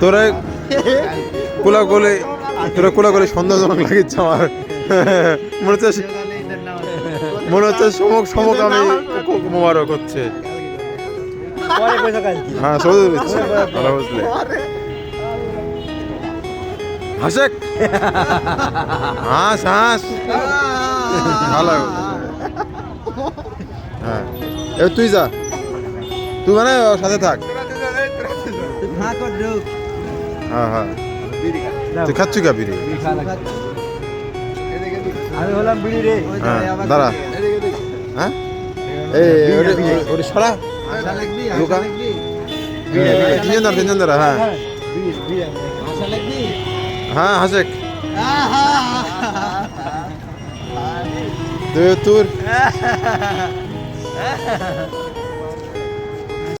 তোরা কোলাকুলি তোরা কোলাকুলি সন্দেহজনক লাগিচ্ছে আমার। মনে হচ্ছে সমক আমি মোবারক হচ্ছে। হ্যাঁ সৌদি দিচ্ছে ভালো বুঝলে। হাসেক হাস হাস ভালো। হ্যাঁ এবার তুই যা, তুই মানে ওর সাথে থাক। হ্যাঁ হ্যাঁ তুই খাচ্ছি কা বিড়ি? আমি হলাম বিড়ি রে। দাঁড়া হ্যাঁ এই ওটা সরা লুকা তিনজন দাঁড়া। হ্যাঁ হ্যাঁ হাসেক তোর